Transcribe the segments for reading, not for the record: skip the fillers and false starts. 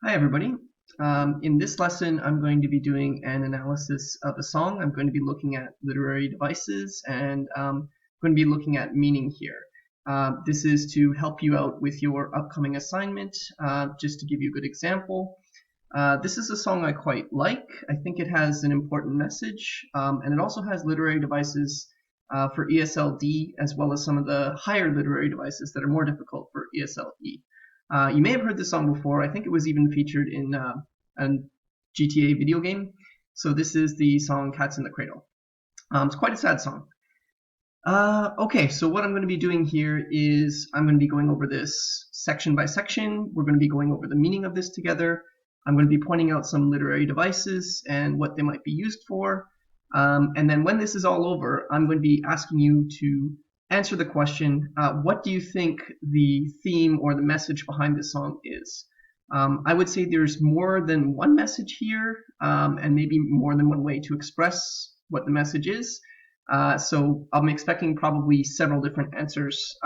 Hi everybody. In this lesson I'm going to be doing an analysis of a song. I'm going to be looking at literary devices and going to be looking at meaning here. This is to help you out with your upcoming assignment. Just to give you a good example, this is a song I quite like. I think it has an important message, and it also has literary devices for ESLD, as well as some of the higher literary devices that are more difficult for ESLE. You may have heard this song before. I think it was even featured in a GTA video game. So this is the song Cats in the Cradle. It's quite a sad song. Okay, so what I'm going to be doing here is I'm going to be going over this section by section. We're going to be going over the meaning of this together. I'm going to be pointing out some literary devices and what they might be used for. And then when this is all over, I'm going to be asking you to answer the question, what do you think the theme or the message behind this song is? I would say there's more than one message here, and maybe more than one way to express what the message is. So I'm expecting probably several different answers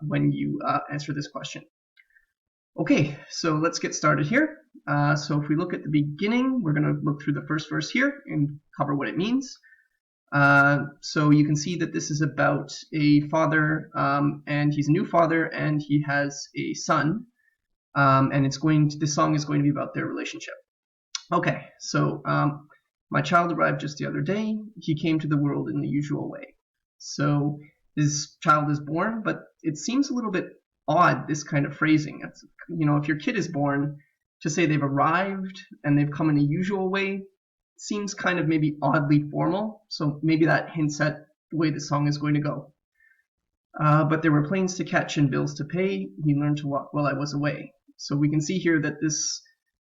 when you answer this question. Okay, so let's get started here. So if we look at the beginning, we're going to look through the first verse here and cover what it means. So you can see that this is about a father, and he's a new father, and he has a son, and this song is going to be about their relationship. Okay, so my child arrived just the other day. He came to the world in the usual way. So his child is born, but it seems a little bit odd, this kind of phrasing. It's, if your kid is born, to say they've arrived and they've come in a usual way seems kind of maybe oddly formal, so maybe that hints at the way the song is going to go. But there were planes to catch and bills to pay. He learned to walk while I was away. So we can see here that this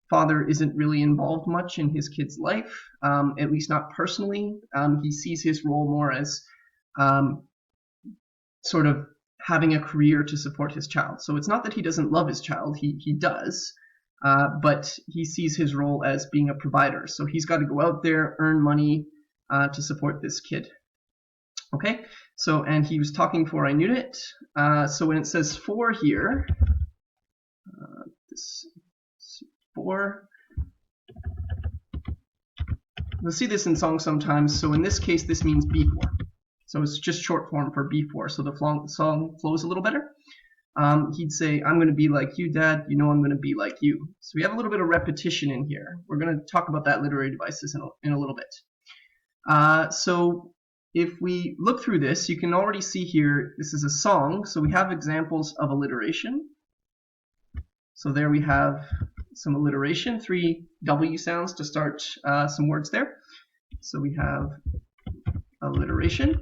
father isn't really involved much in his kid's life, at least not personally. He sees his role more as sort of having a career to support his child. So it's not that he doesn't love his child, he does. But he sees his role as being a provider. So he's got to go out there, earn money to support this kid. Okay, so, and he was talking for I knew it. So when it says for here, this for, we'll see this in songs sometimes. So in this case, this means before. So it's just short form for before. So the song flows a little better. He'd say, I'm going to be like you, Dad. You know I'm going to be like you. So we have a little bit of repetition in here. We're going to talk about that literary devices in a little bit. So if we look through this, you can already see here, this is a song. So we have examples of alliteration. So there we have some alliteration, 3 W sounds to start some words there. So we have alliteration.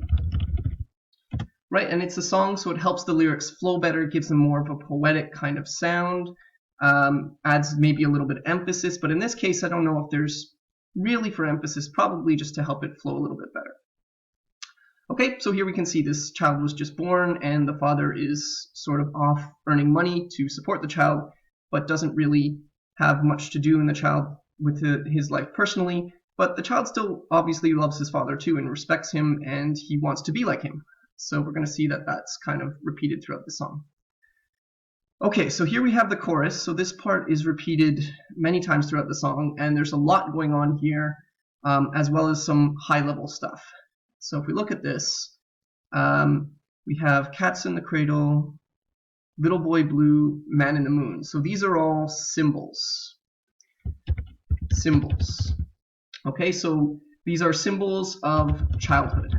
Right, and it's a song, so it helps the lyrics flow better, gives them more of a poetic kind of sound, adds maybe a little bit of emphasis, but in this case, I don't know if there's really for emphasis, probably just to help it flow a little bit better. Okay, so here we can see this child was just born, and the father is sort of off earning money to support the child, but doesn't really have much to do in the child with his life personally, but the child still obviously loves his father too and respects him, and he wants to be like him. So we're going to see that that's kind of repeated throughout the song. Okay, so here we have the chorus. So this part is repeated many times throughout the song, and there's a lot going on here, as well as some high-level stuff. So if we look at this, we have cats in the cradle, little boy blue, man in the moon. So these are all symbols. Symbols. Okay, so these are symbols of childhood.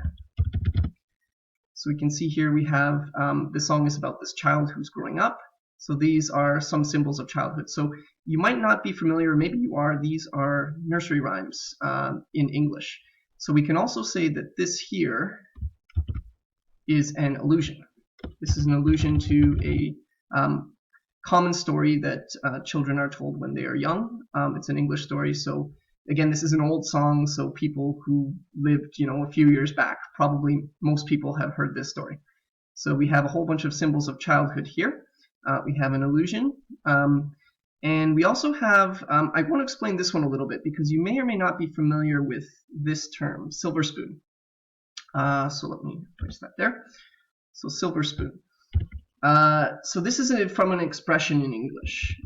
So we can see here we have, this song is about this child who's growing up. So these are some symbols of childhood. So you might not be familiar, or maybe you are, these are nursery rhymes in English. So we can also say that this here is an allusion. This is an allusion to a common story that children are told when they are young. It's an English story, so again, this is an old song, so people who lived, a few years back, probably most people have heard this story. So we have a whole bunch of symbols of childhood here. We have an allusion. And we also have, I want to explain this one a little bit because you may or may not be familiar with this term, silver spoon. So let me place that there. So silver spoon. So this is from an expression in English.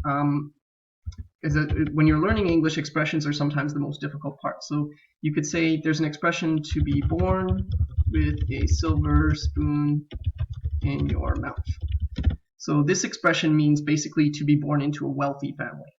when you're learning English, expressions are sometimes the most difficult part. So you could say there's an expression to be born with a silver spoon in your mouth. So this expression means basically to be born into a wealthy family.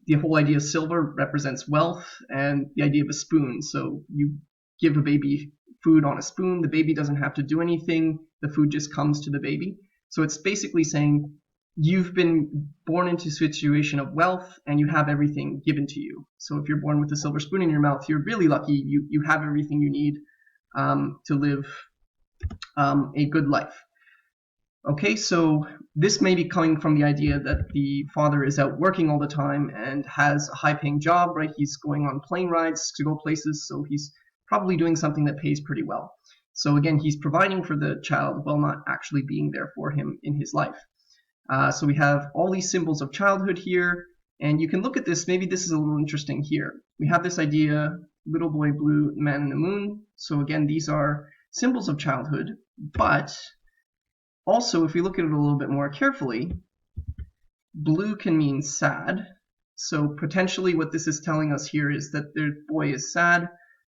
The whole idea of silver represents wealth, and the idea of a spoon. So you give a baby food on a spoon, the baby doesn't have to do anything, the food just comes to the baby. So it's basically saying you've been born into a situation of wealth and you have everything given to you. So if you're born with a silver spoon in your mouth, you're really lucky. You have everything you need to live a good life. Okay, so this may be coming from the idea that the father is out working all the time and has a high-paying job, right? He's going on plane rides to go places, so he's probably doing something that pays pretty well. So again, he's providing for the child while not actually being there for him in his life. So we have all these symbols of childhood here, and you can look at this. Maybe this is a little interesting here. We have this idea, little boy blue, man in the moon. So again, these are symbols of childhood, but also, if we look at it a little bit more carefully, blue can mean sad. So potentially what this is telling us here is that the boy is sad,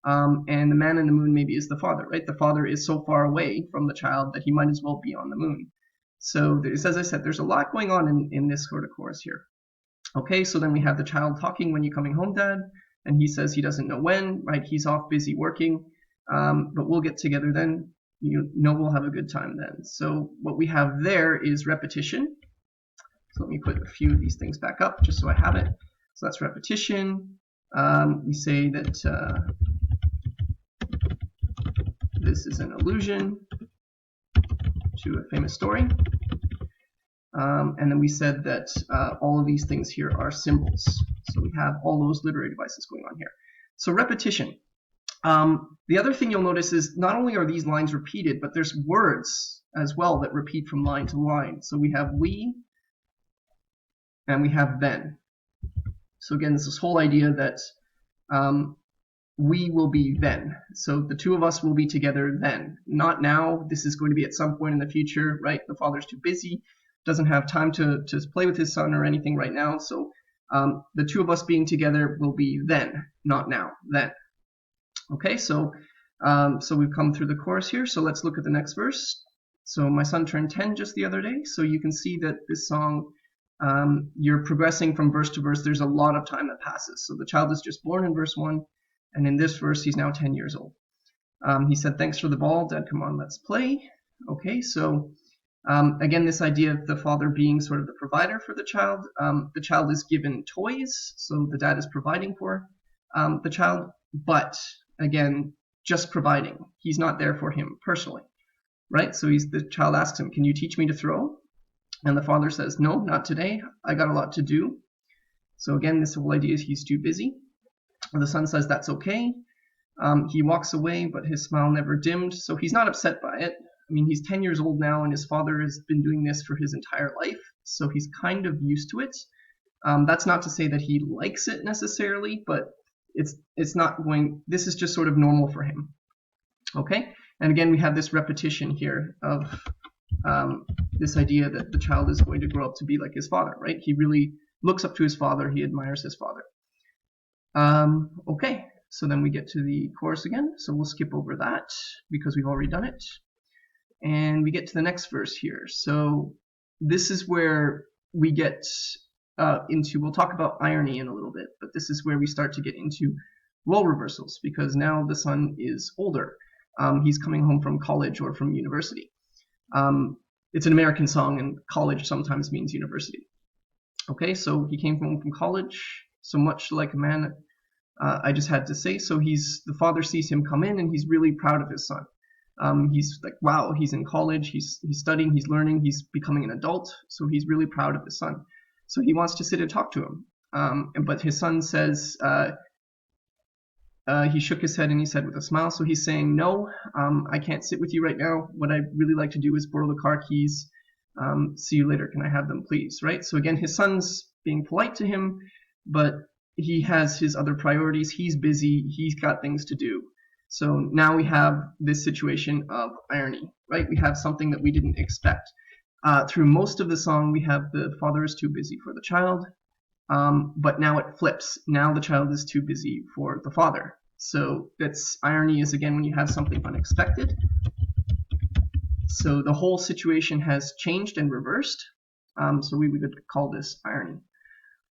and the man in the moon maybe is the father, right? The father is so far away from the child that he might as well be on the moon. So as I said, there's a lot going on in this sort of chorus here. Okay, so then we have the child talking, when you coming home, Dad? And he says he doesn't know when, right? He's off busy working, but we'll get together then. You know we'll have a good time then. So what we have there is repetition. So let me put a few of these things back up just so I have it. So that's repetition. We say that this is an allusion to a famous story. And then we said that all of these things here are symbols. So we have all those literary devices going on here. So repetition. The other thing you'll notice is not only are these lines repeated, but there's words as well that repeat from line to line. So we have we, and we have then. So again, this whole idea that we will be then. So the two of us will be together then. Not now. This is going to be at some point in the future, right? The father's too busy, doesn't have time to play with his son or anything right now. So the two of us being together will be then, not now, then. Okay, so we've come through the chorus here. So let's look at the next verse. So my son turned 10 just the other day. So you can see that this song, you're progressing from verse to verse. There's a lot of time that passes. So the child is just born in verse 1, and in this verse, he's now 10 years old. He said, thanks for the ball, Dad, come on, let's play. Okay, so again, this idea of the father being sort of the provider for the child is given toys, so the dad is providing for the child, but again, just providing. He's not there for him personally, right? So the child asks him, can you teach me to throw? And the father says, no, not today. I got a lot to do. So again, this whole idea is he's too busy. And the son says, that's okay. He walks away, but his smile never dimmed. So he's not upset by it. I mean, he's 10 years old now, and his father has been doing this for his entire life. So he's kind of used to it. That's not to say that he likes it necessarily, but it's not going, this is just sort of normal for him. Okay, and again we have this repetition here of this idea that the child is going to grow up to be like his father, right? He really looks up to his father, he admires his father. Okay, so then we get to the chorus again, so we'll skip over that because we've already done it. And we get to the next verse here. So this is where we get we'll talk about irony in a little bit, but this is where we start to get into role reversals, because now the son is older. He's coming home from college or from university. It's an American song, and college sometimes means university. Okay, so he came home from college, so much like a man, I just had to say. So the father sees him come in, and he's really proud of his son. He's like, wow, he's in college, he's studying, he's learning, he's becoming an adult, so he's really proud of his son. So he wants to sit and talk to him. But his son says, he shook his head and he said with a smile, so he's saying, no, I can't sit with you right now. What I'd really like to do is borrow the car keys. See you later. Can I have them, please? Right? So again, his son's being polite to him, but he has his other priorities. He's busy. He's got things to do. So now we have this situation of irony, right? We have something that we didn't expect. Through most of the song, we have the father is too busy for the child. but now it flips. Now the child is too busy for the father. So that's irony is again when you have something unexpected. So the whole situation has changed and reversed. So we would call this irony.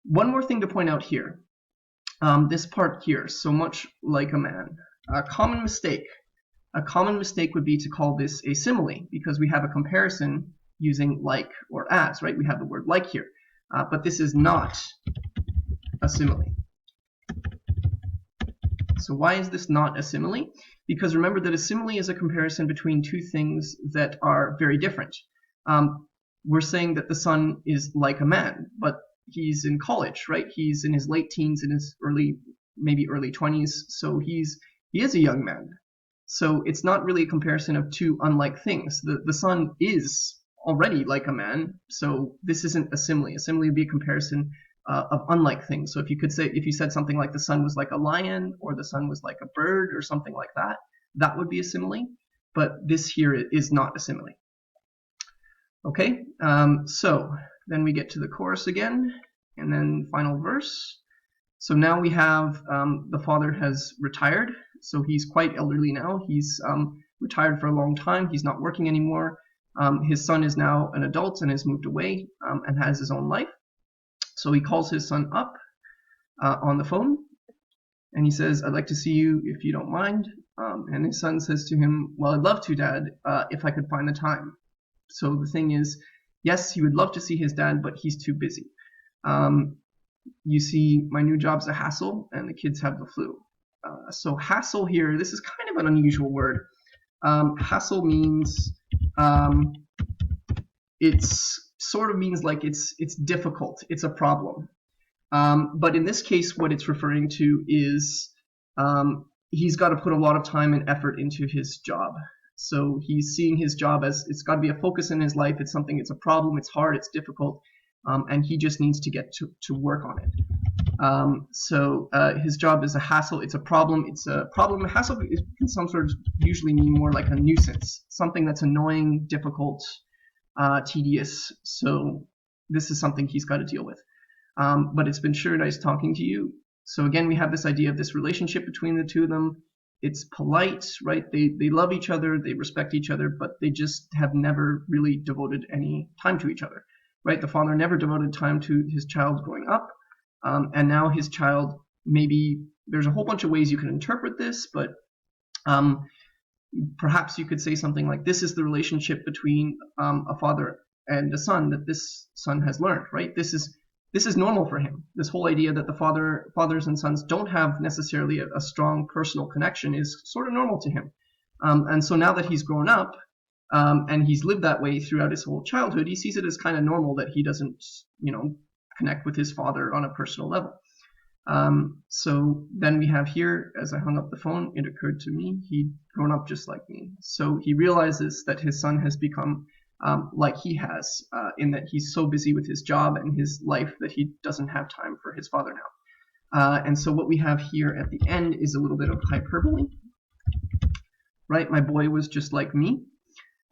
One more thing to point out here. This part here, so much like a man. A common mistake would be to call this a simile because we have a comparison using like or as, right? We have the word like here, but this is not a simile. So why is this not a simile? Because remember that a simile is a comparison between two things that are very different. We're saying that the son is like a man, but he's in college, right? He's in his late teens, in his maybe early 20s, so he is a young man. So it's not really a comparison of two unlike things. The son is already like a man, so this isn't a simile. A simile would be a comparison of unlike things. So if you said something like the sun was like a lion, or the sun was like a bird, or something like that, that would be a simile. But this here is not a simile. Okay, so then we get to the chorus again, and then final verse. So now we have the father has retired, so he's quite elderly now. He's retired for a long time. He's not working anymore. His son is now an adult and has moved away and has his own life. So he calls his son up on the phone, and he says, "I'd like to see you if you don't mind." And his son says to him, "Well, I'd love to, Dad, if I could find the time." So the thing is, yes, he would love to see his dad, but he's too busy. You see, my new job's a hassle, and the kids have the flu. So hassle here, this is kind of an unusual word. Hassle means, it's sort of means like it's difficult, it's a problem. But in this case, what it's referring to is he's got to put a lot of time and effort into his job. So he's seeing his job as it's got to be a focus in his life. It's something, it's a problem, it's hard, it's difficult, and he just needs to get to work on it. So his job is a hassle, it's a problem, A hassle can some sort of usually mean more like a nuisance, something that's annoying, difficult, tedious. So this is something he's got to deal with. But it's been sure nice talking to you. So again, we have this idea of this relationship between the two of them. It's polite, right? They love each other, they respect each other, but they just have never really devoted any time to each other, right? The father never devoted time to his child growing up, and now his child, maybe there's a whole bunch of ways you can interpret this, but perhaps you could say something like, this is the relationship between a father and a son that this son has learned, right? This is normal for him. This whole idea that the fathers and sons don't have necessarily a strong personal connection is sort of normal to him. And so now that he's grown up and he's lived that way throughout his whole childhood, he sees it as kind of normal that he doesn't, connect with his father on a personal level. So then we have here, as I hung up the phone, it occurred to me he'd grown up just like me. So he realizes that his son has become like he has, in that he's so busy with his job and his life that he doesn't have time for his father now. And so what we have here at the end is a little bit of hyperbole, right? My boy was just like me.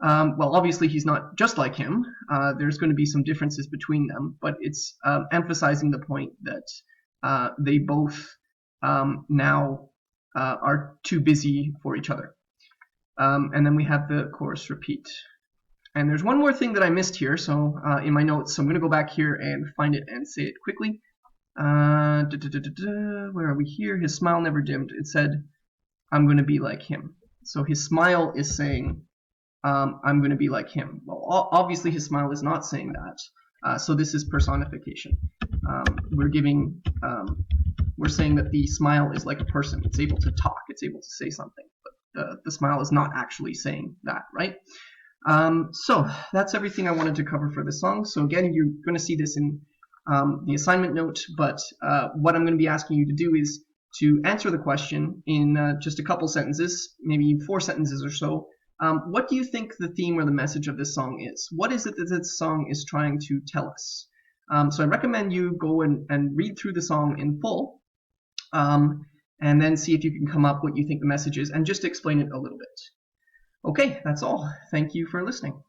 Well, obviously he's not just like him. There's going to be some differences between them, but it's emphasizing the point that they both now are too busy for each other. And then we have the chorus repeat. And there's one more thing that I missed here, so in my notes, so I'm going to go back here and find it and say it quickly. Where are we here? His smile never dimmed. It said, "I'm going to be like him." So his smile is saying, I'm going to be like him. Well, obviously his smile is not saying that. So this is personification. We're saying that the smile is like a person. It's able to talk. It's able to say something. But the smile is not actually saying that, right? So that's everything I wanted to cover for this song. So again, you're going to see this in the assignment note, but what I'm going to be asking you to do is to answer the question in just a couple sentences, maybe 4 sentences or so. What do you think the theme or the message of this song is? What is it that this song is trying to tell us? So I recommend you go and read through the song in full, and then see if you can come up what you think the message is, and just explain it a little bit. Okay, that's all. Thank you for listening.